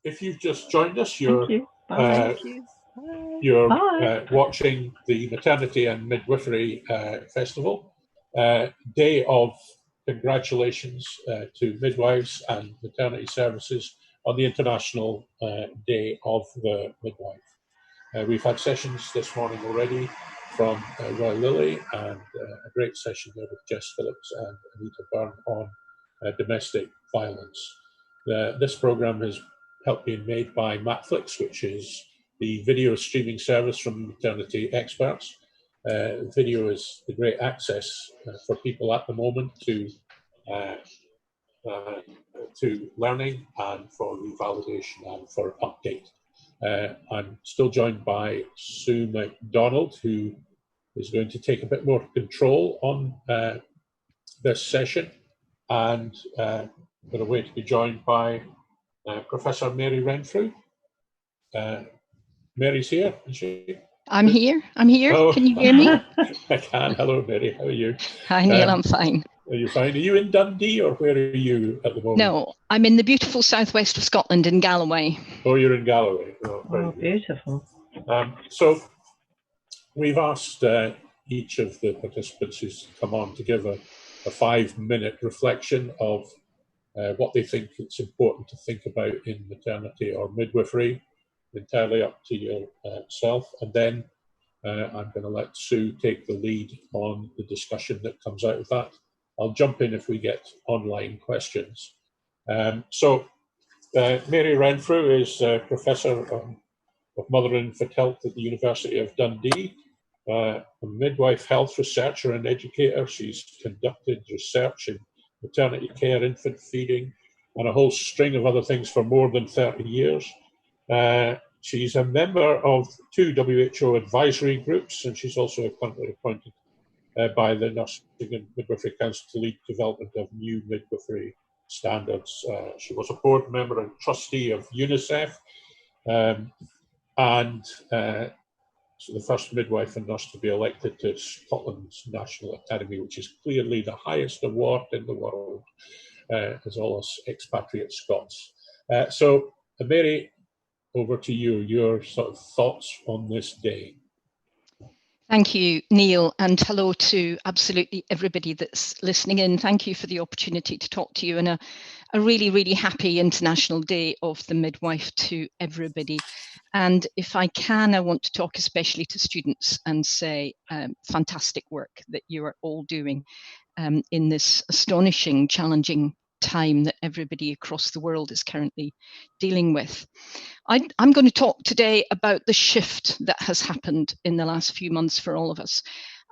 if you've just joined us, Thank you. Bye. You're Bye. watching the Maternity and Midwifery Festival. Day of congratulations to midwives and maternity services on the International Day of the Midwife. We've had sessions this morning already from Roy Lilly, and a great session there with Jess Phillips and Anita Byrne on domestic violence. This programme has helped being made by Matflix, which is the video streaming service from maternity experts. Video is the great access for people at the moment to learning and for revalidation and for update. I'm still joined by Sue Macdonald, who is going to take a bit more control on this session, and we're away to be joined by Professor Mary Renfrew. Mary's here, is she? I'm here. Oh, can you hear me? I can. Hello, Mary. How are you? Hi, Neil. I'm fine. Are you fine? Are you in Dundee, or where are you at the moment? No, I'm in the beautiful southwest of Scotland, in Galloway. Oh, you're in Galloway. Oh, beautiful. So we've asked each of the participants who's come on to give a 5-minute reflection of what they think it's important to think about in maternity or midwifery, entirely up to yourself. And then I'm going to let Sue take the lead on the discussion that comes out of that. I'll jump in if we get online questions. So Mary Renfrew is Professor of Mother and Infant Health at the University of Dundee, a midwife health researcher and educator. She's conducted research in maternity care, infant feeding, and a whole string of other things for more than 30 years. She's a member of 2 WHO advisory groups, and she's also currently appointed by the Nursing and Midwifery Council to lead development of new midwifery standards. She was a board member and trustee of UNICEF, and so the first midwife and nurse to be elected to Scotland's National Academy, which is clearly the highest award in the world, as all us expatriate Scots. So, Mary, over to you, your sort of thoughts on this day. Thank you, Neil, and hello to absolutely everybody that's listening in. Thank you for the opportunity to talk to you, and a really, really happy International Day of the Midwife to everybody. And if I can, I want to talk especially to students and say fantastic work that you are all doing in this astonishing, challenging time that everybody across the world is currently dealing with. I'm going to talk today about the shift that has happened in the last few months for all of us,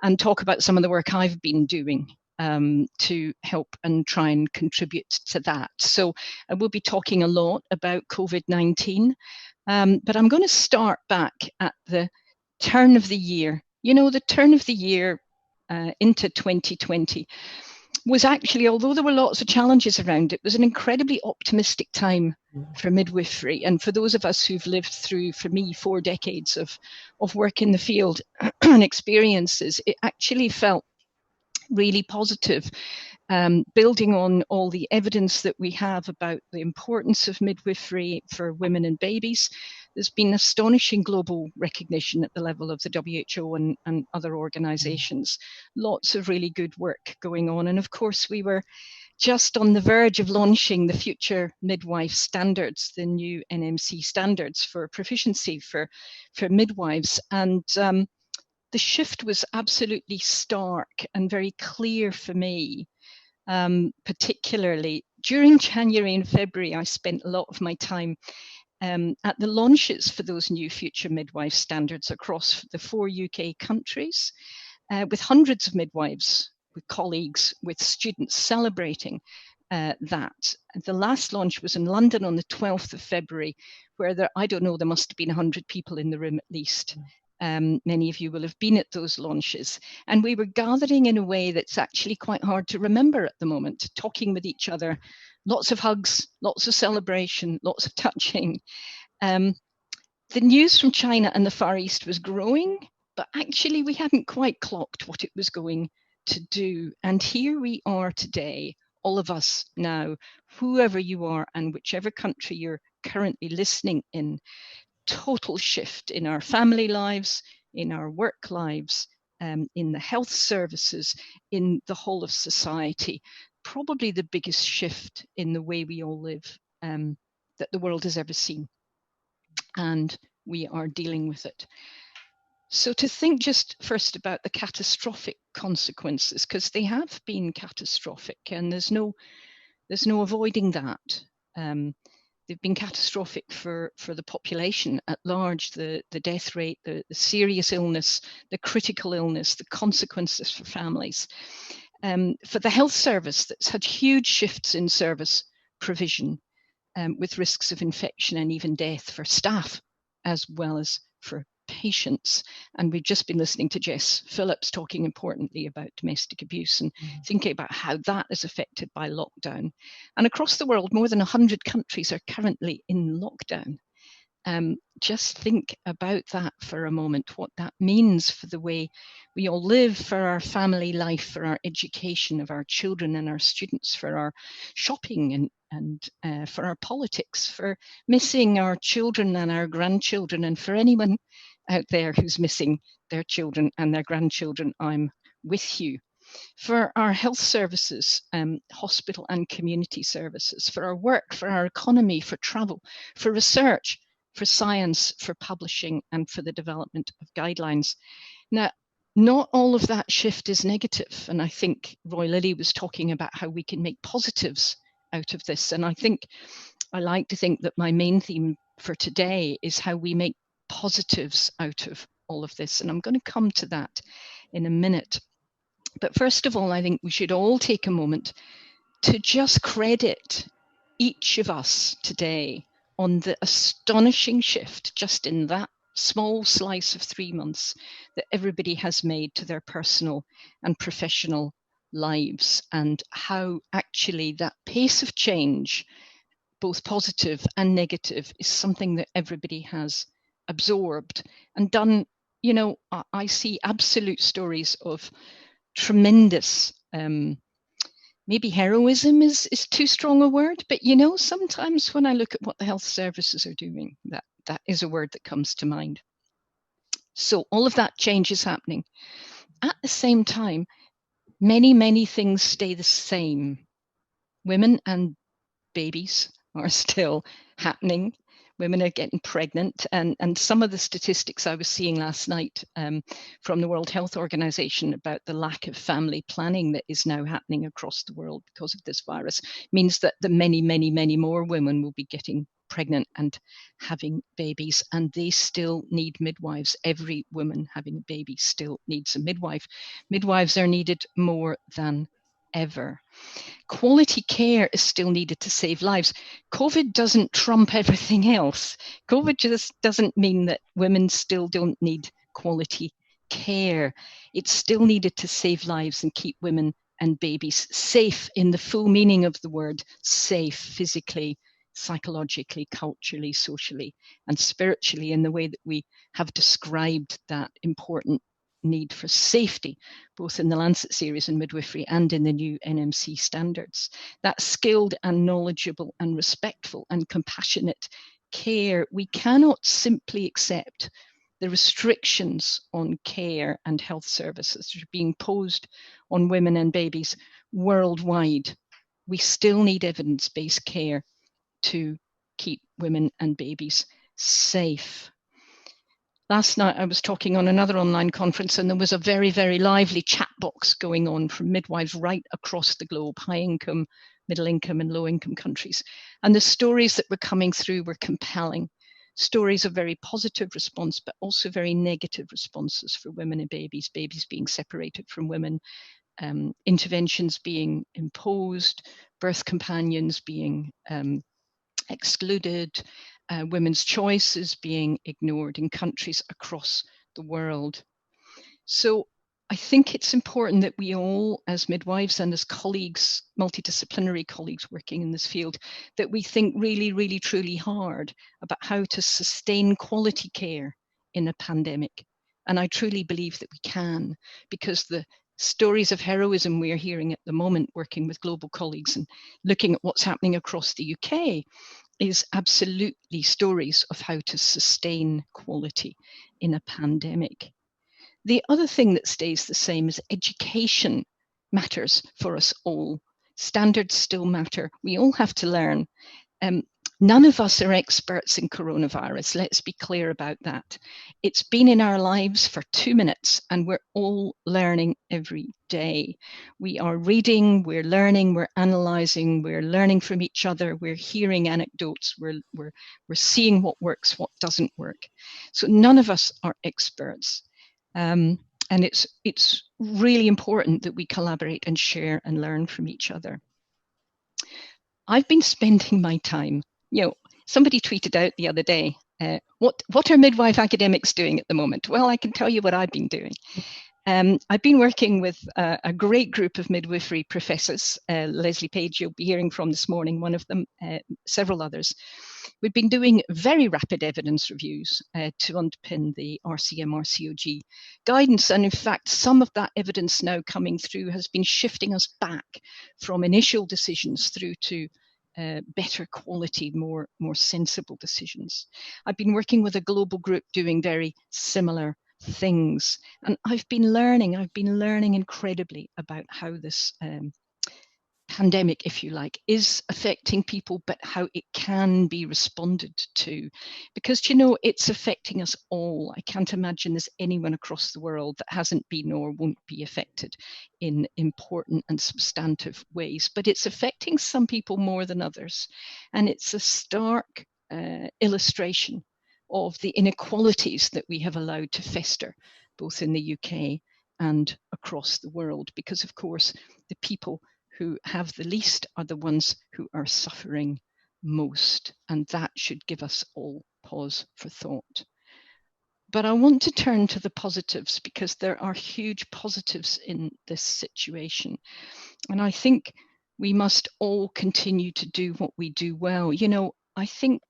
and talk about some of the work I've been doing to help and try and contribute to that. So I will be talking a lot about COVID-19, but I'm going to start back at the turn of the year. You know, the turn of the year into 2020 was actually, although there were lots of challenges around it, was an incredibly optimistic time for midwifery. And for those of us who've lived through, for me, 4 decades of work in the field and experiences, it actually felt really positive, building on all the evidence that we have about the importance of midwifery for women and babies. There's been astonishing global recognition at the level of the WHO and other organisations. Lots of really good work going on. And of course, we were just on the verge of launching the future midwife standards, the new NMC standards for proficiency for midwives. And the shift was absolutely stark and very clear for me, particularly during January and February. I spent a lot of my time at the launches for those new future midwife standards across the 4 UK countries, with hundreds of midwives, with colleagues, with students celebrating that. The last launch was in London on the 12th of February, where I don't know, there must have been 100 people in the room at least. Many of you will have been at those launches. And we were gathering in a way that's actually quite hard to remember at the moment, talking with each other, lots of hugs, lots of celebration, lots of touching. The news from China and the Far East was growing, but actually we hadn't quite clocked what it was going to do. And here we are today, all of us now, whoever you are and whichever country you're currently listening in, total shift in our family lives, in our work lives, in the health services, in the whole of society. Probably the biggest shift in the way we all live that the world has ever seen. And we are dealing with it. So to think just first about the catastrophic consequences, because they have been catastrophic, and there's no avoiding that. They've been catastrophic for the population at large, the death rate, the serious illness, the critical illness, the consequences for families. For the health service, that's had huge shifts in service provision with risks of infection and even death for staff, as well as for patients. And we've just been listening to Jess Phillips talking importantly about domestic abuse and thinking about how that is affected by lockdown. And across the world, more than 100 countries are currently in lockdown. Just think about that for a moment, what that means for the way we all live, for our family life, for our education of our children and our students, for our shopping and for our politics, for missing our children and our grandchildren, and for anyone out there who's missing their children and their grandchildren, I'm with you. For our health services, hospital and community services, for our work, for our economy, for travel, for research, for science, for publishing, and for the development of guidelines. Now, not all of that shift is negative. And I think Roy Lilly was talking about how we can make positives out of this. And I think I like to think that my main theme for today is how we make positives out of all of this. And I'm going to come to that in a minute. But first of all, I think we should all take a moment to just credit each of us today on the astonishing shift just in that small slice of 3 months that everybody has made to their personal and professional lives, and how actually that pace of change, both positive and negative, is something that everybody has absorbed and done. You know, I see absolute stories of tremendous maybe heroism is too strong a word, but you know, sometimes when I look at what the health services are doing, that is a word that comes to mind. So all of that change is happening. At the same time, many things stay the same. Women and babies are still happening. Women are getting pregnant, and some of the statistics I was seeing last night from the World Health Organization about the lack of family planning that is now happening across the world because of this virus means that the many more women will be getting pregnant and having babies, and they still need midwives. Every woman having a baby still needs a midwife. Midwives are needed more than ever. Quality care is still needed to save lives. COVID doesn't trump everything else. COVID just doesn't mean that women still don't need quality care. It's still needed to save lives and keep women and babies safe in the full meaning of the word safe, physically, psychologically, culturally, socially, and spiritually, in the way that we have described that important need for safety, both in the Lancet series and midwifery and in the new NMC standards. That skilled and knowledgeable and respectful and compassionate care, we cannot simply accept the restrictions on care and health services that are being posed on women and babies worldwide. We still need evidence-based care to keep women and babies safe. Last night I was talking on another online conference, and there was a very lively chat box going on from midwives right across the globe, high income, middle income and low income countries. And the stories that were coming through were compelling. Stories of very positive response, but also very negative responses for women and babies being separated from women, interventions being imposed, birth companions being excluded, women's choices being ignored in countries across the world. So I think it's important that we all, as midwives and as colleagues, multidisciplinary colleagues working in this field, that we think really truly hard about how to sustain quality care in a pandemic. And I truly believe that we can, because the stories of heroism we're hearing at the moment, working with global colleagues and looking at what's happening across the UK, is absolutely stories of how to sustain quality in a pandemic. The other thing that stays the same is education matters for us all. Standards still matter. We all have to learn. None of us are experts in coronavirus. Let's be clear about that. It's been in our lives for 2 minutes and we're all learning every day. We are reading, we're learning, we're analysing, we're learning from each other, we're hearing anecdotes, we're seeing what works, what doesn't work. So none of us are experts. And it's really important that we collaborate and share and learn from each other. I've been spending my time, somebody tweeted out the other day, what are midwife academics doing at the moment? Well, I can tell you what I've been doing. I've been working with a great group of midwifery professors, Leslie Page, you'll be hearing from this morning, one of them, several others. We've been doing very rapid evidence reviews to underpin the RCM RCOG guidance. And in fact, some of that evidence now coming through has been shifting us back from initial decisions through to better quality, more sensible decisions. I've been working with a global group doing very similar things, and I've been learning incredibly about how this pandemic, if you like, is affecting people, but how it can be responded to, because it's affecting us all. I can't imagine there's anyone across the world that hasn't been or won't be affected in important and substantive ways, but it's affecting some people more than others, and it's a stark illustration of the inequalities that we have allowed to fester both in the UK and across the world, because of course the people who have the least are the ones who are suffering most, and that should give us all pause for thought. But I want to turn to the positives, because there are huge positives in this situation, and I think we must all continue to do what we do well. I think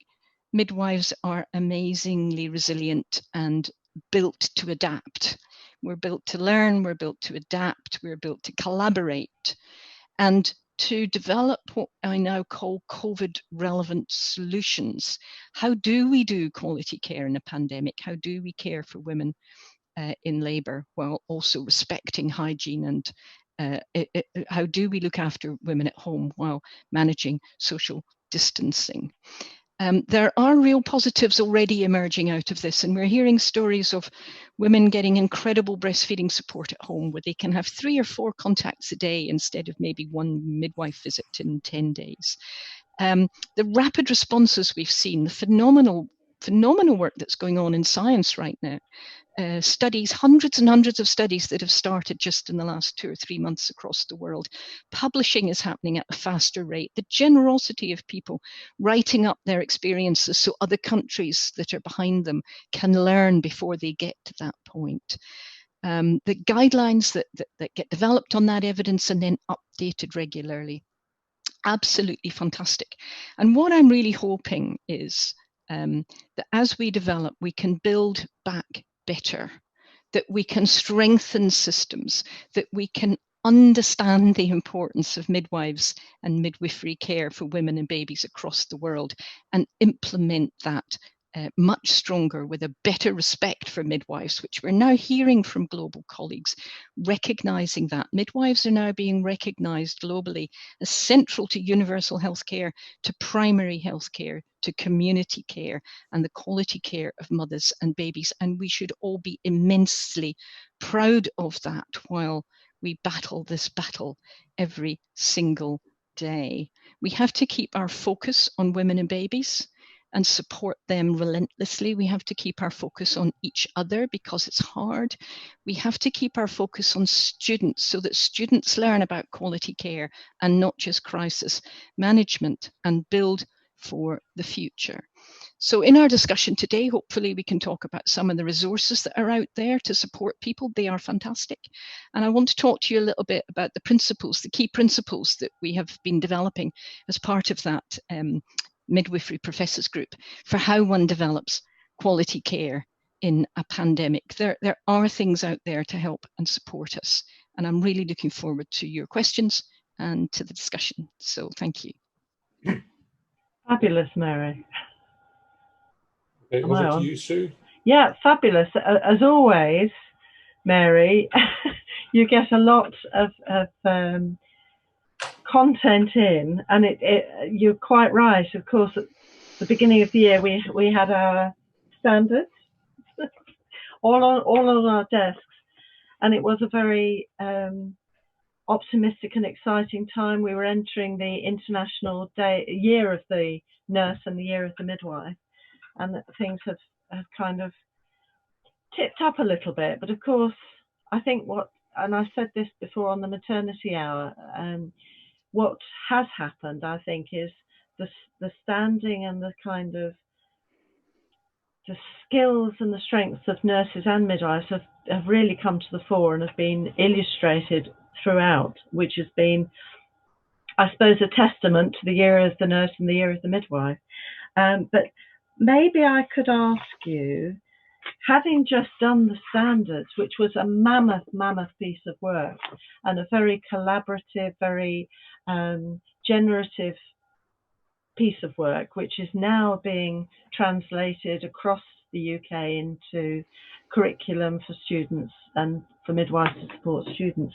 midwives are amazingly resilient and built to adapt. We're built to learn, we're built to adapt, we're built to collaborate, and to develop what I now call COVID relevant solutions. How do we do quality care in a pandemic? How do we care for women in labour while also respecting hygiene? And how do we look after women at home while managing social distancing? There are real positives already emerging out of this, and we're hearing stories of women getting incredible breastfeeding support at home, where they can have 3 or 4 contacts a day instead of maybe 1 midwife visit in 10 days. The rapid responses we've seen, the phenomenal work that's going on in science right now. Studies, hundreds and hundreds of studies that have started just in the last 2 or 3 months across the world. Publishing is happening at a faster rate. The generosity of people writing up their experiences so other countries that are behind them can learn before they get to that point. The guidelines that get developed on that evidence and then updated regularly. Absolutely fantastic. And what I'm really hoping is that as we develop, we can build back better, that we can strengthen systems, that we can understand the importance of midwives and midwifery care for women and babies across the world and implement that much stronger with a better respect for midwives, which we're now hearing from global colleagues, recognising that midwives are now being recognised globally as central to universal healthcare, to primary healthcare, to community care, and the quality care of mothers and babies. And we should all be immensely proud of that while we battle this battle every single day. We have to keep our focus on women and babies and support them relentlessly. We have to keep our focus on each other because it's hard. We have to keep our focus on students so that students learn about quality care and not just crisis management, and build for the future. So in our discussion today, hopefully we can talk about some of the resources that are out there to support people. They are fantastic. And I want to talk to you a little bit about the principles, the key principles that we have been developing as part of that midwifery professors group for how one develops quality care in a pandemic. There are things out there to help and support us, And I'm really looking forward to your questions and to the discussion. So thank you. Fabulous, Mary. Okay, over to you, Sue. Yeah, fabulous. As always, Mary, you get a lot of content in, and you're quite right. Of course, at the beginning of the year, we had our standards all on our desks, and it was a very optimistic and exciting time. We were entering the International Year of the Nurse and the Year of the Midwife, and things have kind of tipped up a little bit. But of course, I think and I said this before on the maternity hour, what has happened, I think, is the standing and the kind of the skills and the strengths of nurses and midwives have really come to the fore and have been illustrated throughout, which has been, I suppose, a testament to the Year of the Nurse and the Year of the Midwife. But maybe I could ask you, having just done the standards, which was a mammoth piece of work and a very collaborative, very generative piece of work, which is now being translated across the UK into curriculum for students and for midwives to support students.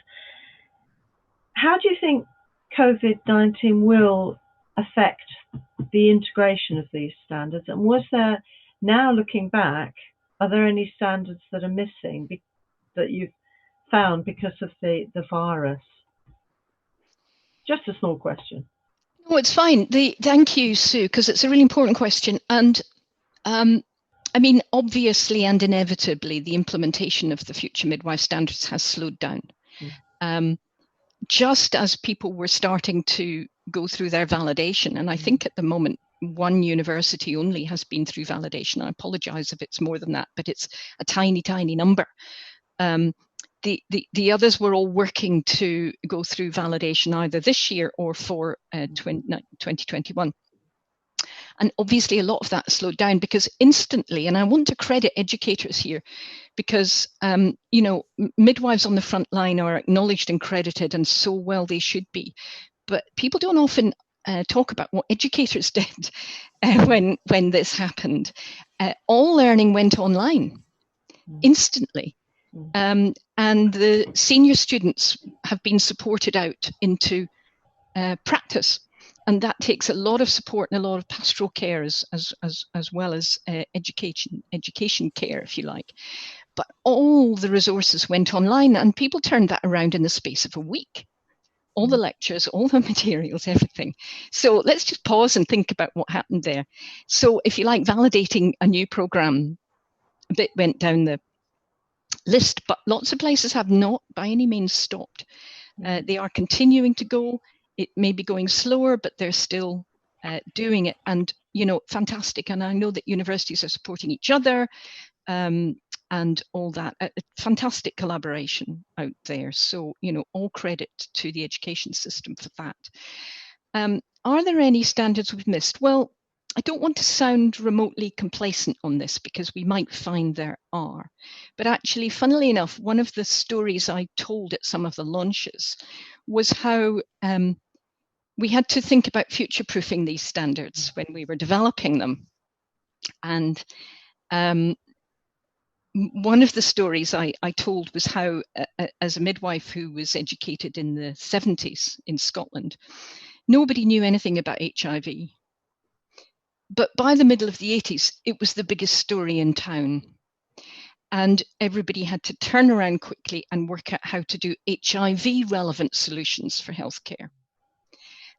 How do you think COVID-19 will affect the integration of these standards? And was there, now looking back, are there any standards that are missing that you've found because of the virus? Just a small question. Oh, it's fine. Thank you, Sue, because it's a really important question. And I mean, obviously and inevitably, the implementation of the future midwife standards has slowed down. Just as people were starting to go through their validation, and I think at the moment, one university only has been through validation. I apologize if it's more than that, but it's a tiny, tiny number. The others were all working to go through validation either this year or for 2021. And obviously a lot of that slowed down because instantly, and I want to credit educators here, because you know, midwives on the front line are acknowledged and credited, and so well they should be. But people don't often talk about what educators did when this happened. All learning went online instantly. And the senior students have been supported out into practice, and that takes a lot of support and a lot of pastoral care as well as education care, if you like. But all the resources went online, and people turned that around in the space of a week. All the lectures, all the materials, everything. So let's just pause and think about what happened there. So if you like, validating a new program a bit went down the list, but lots of places have not by any means stopped. They are continuing to go. It may be going slower, but they're still doing it, and you know, fantastic. And I know that universities are supporting each other and all that. A fantastic collaboration out there. So you know, all credit to the education system for that. Are there any standards we've missed? Well, I don't want to sound remotely complacent on this, because we might find there are. But actually, funnily enough, one of the stories I told at some of the launches was how we had to think about future-proofing these standards when we were developing them. And one of the stories I told was how, as a midwife who was educated in the 70s in Scotland, nobody knew anything about HIV. But by the middle of the 80s, it was the biggest story in town. And everybody had to turn around quickly and work out how to do HIV relevant solutions for healthcare.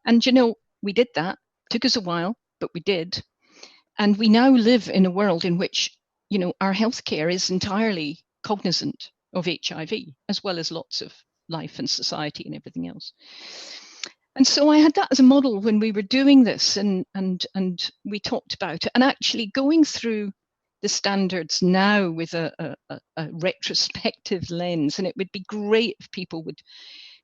And, you know, we did that. It took us a while, but we did. And we now live in a world in which, you know, our healthcare is entirely cognizant of HIV, as well as lots of life and society and everything else. And so I had that as a model when we were doing this, and we talked about it. And actually going through the standards now with a retrospective lens, and it would be great if people would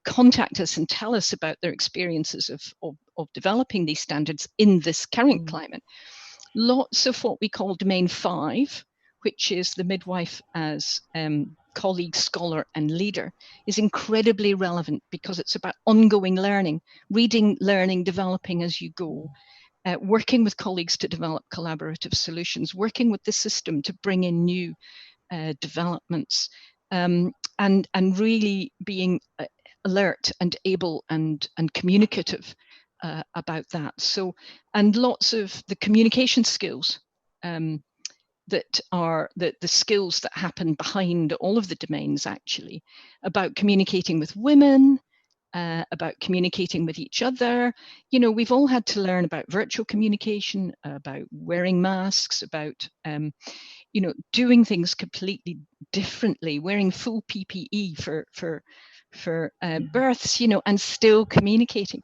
contact us and tell us about their experiences of developing these standards in this current climate. Lots of what we call Domain 5, which is the midwife as colleague, scholar and leader, is incredibly relevant because it's about ongoing learning, reading, learning, developing as you go, working with colleagues to develop collaborative solutions, working with the system to bring in new developments, and really being alert and able and communicative about that. So, and lots of the communication skills that are the skills that happen behind all of the domains, actually, about communicating with women, about communicating with each other. You know, we've all had to learn about virtual communication, about wearing masks, about you know, doing things completely differently, wearing full PPE for births, you know, and still communicating.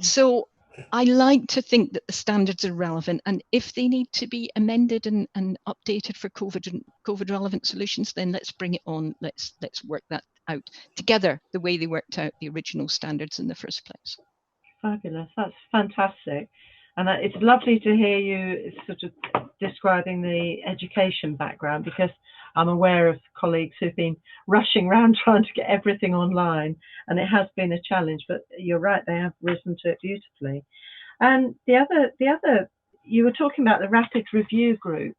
So I like to think that the standards are relevant, and if they need to be amended and updated for COVID and COVID relevant solutions, then let's bring it on. Let's work that out together the way they worked out the original standards in the first place. Fabulous, that's fantastic. And it's lovely to hear you sort of describing the education background, because I'm aware of colleagues who've been rushing around trying to get everything online, and it has been a challenge, but you're right, they have risen to it beautifully. And the other, you were talking about the rapid review group,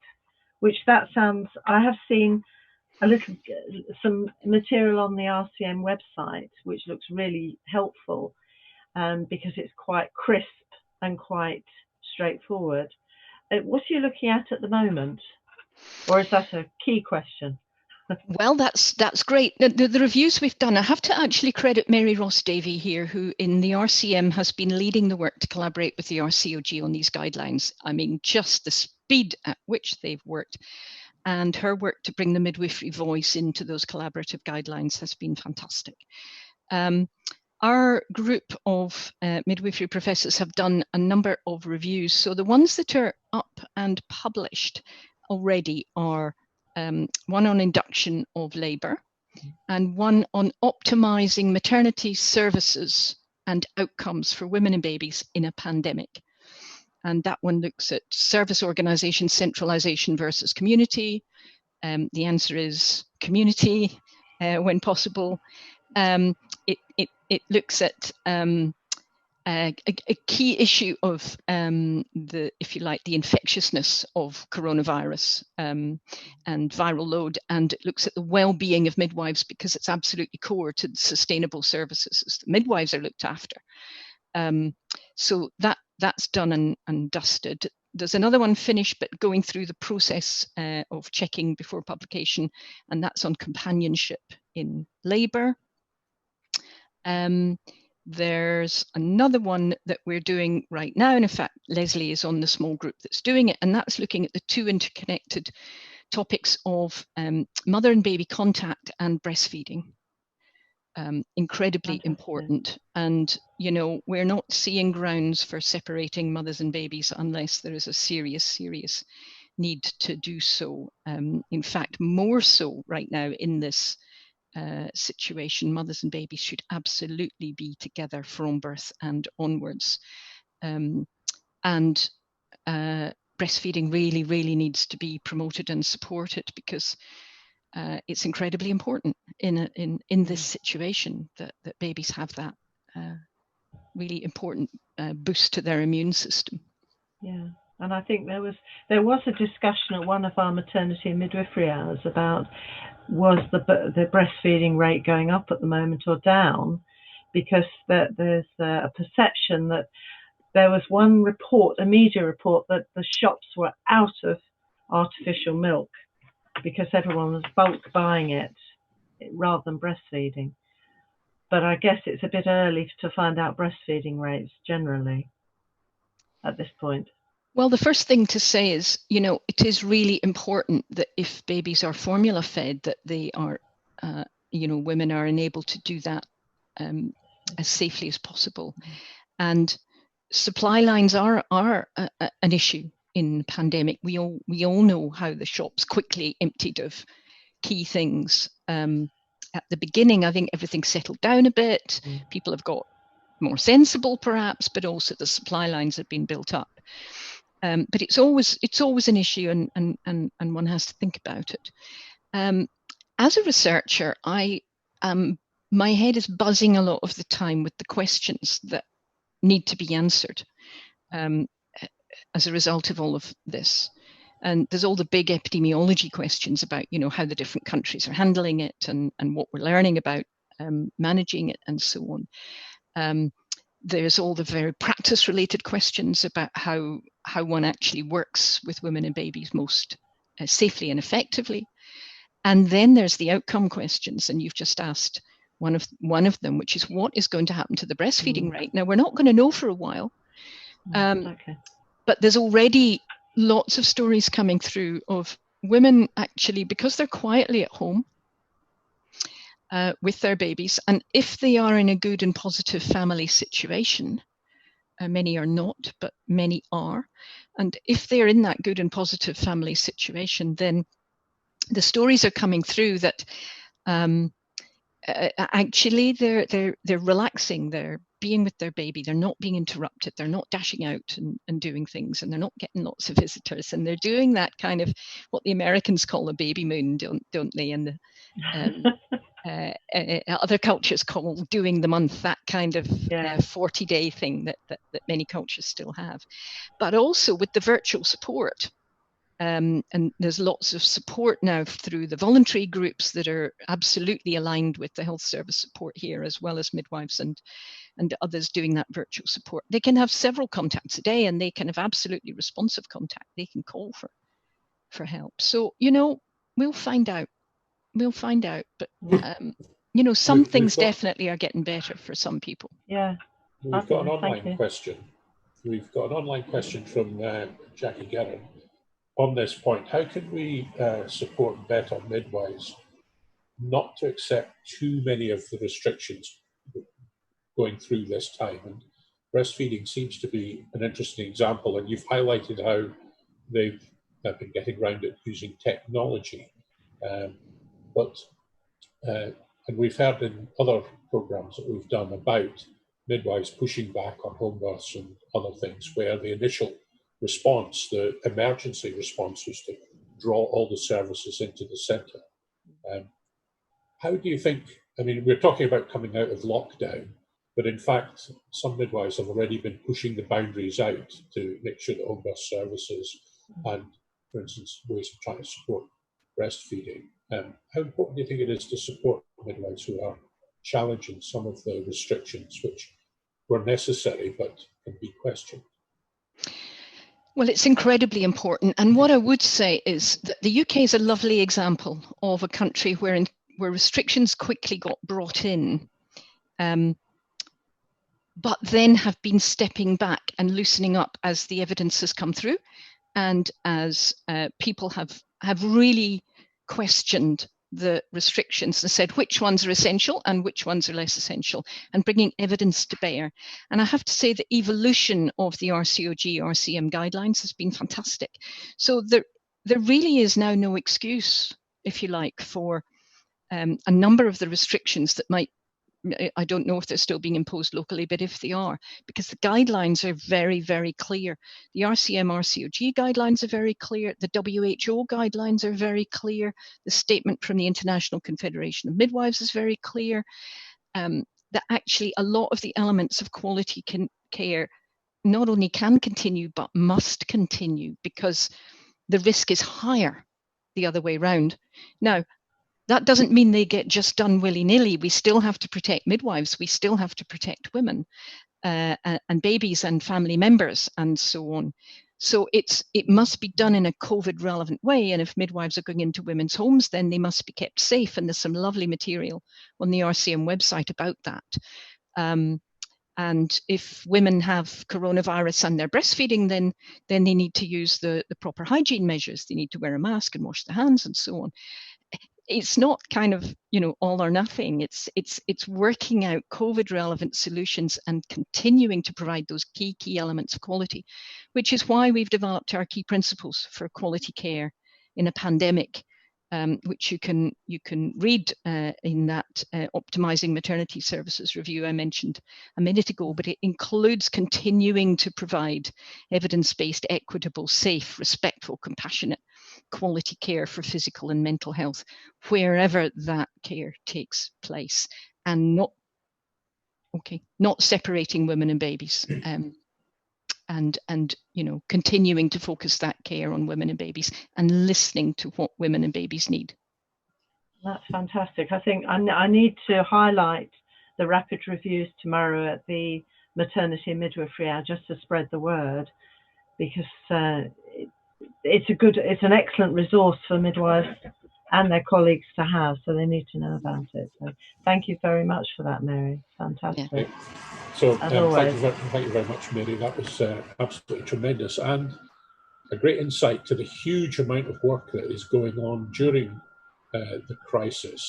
which that sounds, I have seen some material on the RCM website, which looks really helpful, because it's quite crisp and quite straightforward. What are you looking at the moment? Or is that a key question? Well, that's great. The reviews we've done, I have to actually credit Mary Ross Davey here, who in the RCM has been leading the work to collaborate with the RCOG on these guidelines. I mean, just the speed at which they've worked, and her work to bring the midwifery voice into those collaborative guidelines has been fantastic. Our group of midwifery professors have done a number of reviews. So the ones that are up and published already are one on induction of labour and one on optimising maternity services and outcomes for women and babies in a pandemic. And that one looks at service organisation centralisation versus community. The answer is community when possible. It looks at a key issue of if you like, the infectiousness of coronavirus and viral load, and it looks at the well-being of midwives, because it's absolutely core to the sustainable services as the midwives are looked after. So that's done and dusted. There's another one finished, but going through the process of checking before publication, and that's on companionship in labour. There's another one that we're doing right now, and in fact Leslie is on the small group that's doing it, and that's looking at the two interconnected topics of mother and baby contact and breastfeeding. Incredibly important, and you know, we're not seeing grounds for separating mothers and babies unless there is a serious need to do so. In fact, more so right now in this situation, mothers and babies should absolutely be together from birth and onwards. And breastfeeding really needs to be promoted and supported, because it's incredibly important in this situation that babies have that really important boost to their immune system. Yeah. And I think there was a discussion at one of our maternity and midwifery hours about, was the breastfeeding rate going up at the moment or down, because there's a perception that there was one report, a media report, that the shops were out of artificial milk because everyone was bulk buying it rather than breastfeeding. But I guess it's a bit early to find out breastfeeding rates generally at this point. Well, the first thing to say is, you know, it is really important that if babies are formula fed, that they are, you know, women are enabled to do that as safely as possible. And supply lines are an issue in the pandemic. We all know how the shops quickly emptied of key things. At the beginning, I think everything settled down a bit. People have got more sensible perhaps, but also the supply lines have been built up. But it's always an issue, and one has to think about it. As a researcher, my head is buzzing a lot of the time with the questions that need to be answered as a result of all of this. And there's all the big epidemiology questions about, how the different countries are handling it and what we're learning about managing it and so on. There's all the very practice-related questions about how one actually works with women and babies most safely and effectively. And then there's the outcome questions, and you've just asked one of them, which is what is going to happen to the breastfeeding rate. Now, we're not going to know for a while, but there's already lots of stories coming through of women actually, because they're quietly at home with their babies, and if they are in a good and positive family situation, many are not, but many are, and if they're in that good and positive family situation, then the stories are coming through that actually they're relaxing, they're being with their baby, they're not being interrupted, they're not dashing out and doing things, and they're not getting lots of visitors, and they're doing that kind of what the Americans call a baby moon, don't they? And other cultures call doing the month, that kind of 40-day thing that many cultures still have. But also with the virtual support. And there's lots of support now through the voluntary groups that are absolutely aligned with the health service support here, as well as midwives and others doing that virtual support. They can have several contacts a day, and they can have absolutely responsive contact. They can call for help. So, we'll find out. But, some things definitely are getting better for some people. Yeah. We've got an online question. We've got an online question from Jackie Gannon. On this point, how can we support better midwives not to accept too many of the restrictions going through this time? And breastfeeding seems to be an interesting example, and you've highlighted how they've been getting around it using technology. And we've heard in other programs that we've done about midwives pushing back on home births and other things, where the initial response, the emergency response, was to draw all the services into the centre. How do you think, we're talking about coming out of lockdown, but in fact, some midwives have already been pushing the boundaries out to make sure that home birth services and, for instance, ways of trying to support breastfeeding. How important do you think it is to support midwives who are challenging some of the restrictions which were necessary but can be questioned? Well, it's incredibly important. And what I would say is that the UK is a lovely example of a country where restrictions quickly got brought in, but then have been stepping back and loosening up as the evidence has come through, and as people have really questioned the restrictions and said which ones are essential and which ones are less essential, and bringing evidence to bear. And I have to say the evolution of the RCOG RCM guidelines has been fantastic. So there really is now no excuse, if you like, for a number of the restrictions that might, I don't know if they're still being imposed locally, but if they are, because the guidelines are very, very clear. The RCM RCOG guidelines are very clear. The WHO guidelines are very clear. The statement from the International Confederation of Midwives is very clear, that actually a lot of the elements of quality care not only can continue, but must continue, because the risk is higher the other way around. Now, that doesn't mean they get just done willy-nilly. We still have to protect midwives. We still have to protect women and babies and family members and so on. So it must be done in a COVID-relevant way. And if midwives are going into women's homes, then they must be kept safe. And there's some lovely material on the RCM website about that. And if women have coronavirus and they're breastfeeding, then they need to use the proper hygiene measures. They need to wear a mask and wash their hands and so on. It's not kind of, all or nothing. It's working out COVID relevant solutions and continuing to provide those key elements of quality, which is why we've developed our key principles for quality care in a pandemic, which you can read in that optimising maternity services review I mentioned a minute ago, but it includes continuing to provide evidence-based, equitable, safe, respectful, compassionate, quality care for physical and mental health wherever that care takes place, and not separating women and babies. And continuing to focus that care on women and babies and listening to what women and babies need. That's fantastic. I think I need to highlight the rapid reviews tomorrow at the Maternity and Midwifery hour just to spread the word, because it's an excellent resource for midwives and their colleagues to have, so they need to know about it. So thank you very much for that, Mary. Fantastic. Yeah. So thank you very much, Mary. That was absolutely tremendous, and a great insight to the huge amount of work that is going on during the crisis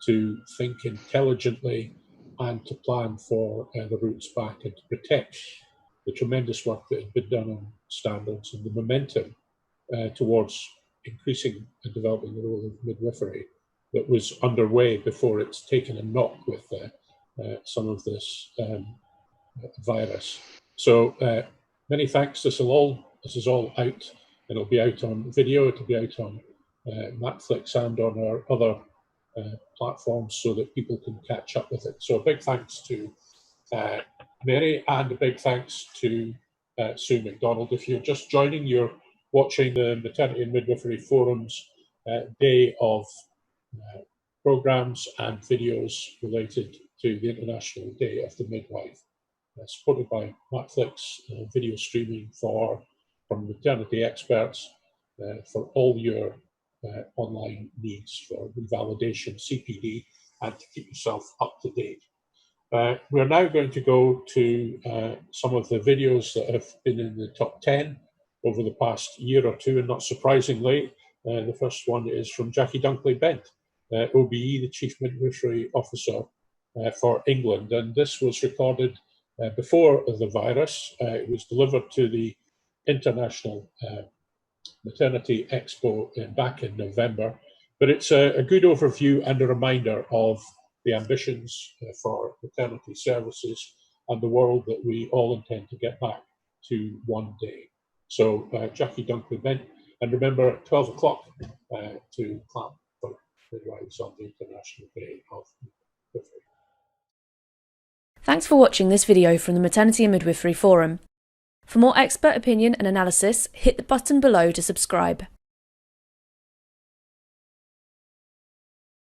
to think intelligently and to plan for the routes back and to protect the tremendous work that had been done on standards and the momentum towards increasing and developing the role of midwifery that was underway before it's taken a knock with some of this virus. So many thanks. This is all out, and it'll be out on video. It'll be out on Netflix and on our other platforms so that people can catch up with it. So a big thanks to Mary, and a big thanks to Sue Macdonald. If you're just joining, you're watching the Maternity and Midwifery Forum's day of programs and videos related to the International Day of the Midwife, supported by Netflix, video streaming from maternity experts for all your online needs for revalidation, CPD, and to keep yourself up to date. We're now going to go to some of the videos that have been in the top 10 over the past year or two, and not surprisingly, the first one is from Jackie Dunkley-Bent, OBE, the Chief Midwifery Officer for England, and this was recorded before the virus. It was delivered to the International Maternity Expo back in November, but it's a good overview and a reminder of the ambitions for maternity services and the world that we all intend to get back to one day. So Jackie Dunkley-Bent, and remember at 12 o'clock to clap for midwives on the International Day of Midwifery. Thanks for watching this video from the Maternity and Midwifery Forum. For more expert opinion and analysis, hit the button below to subscribe.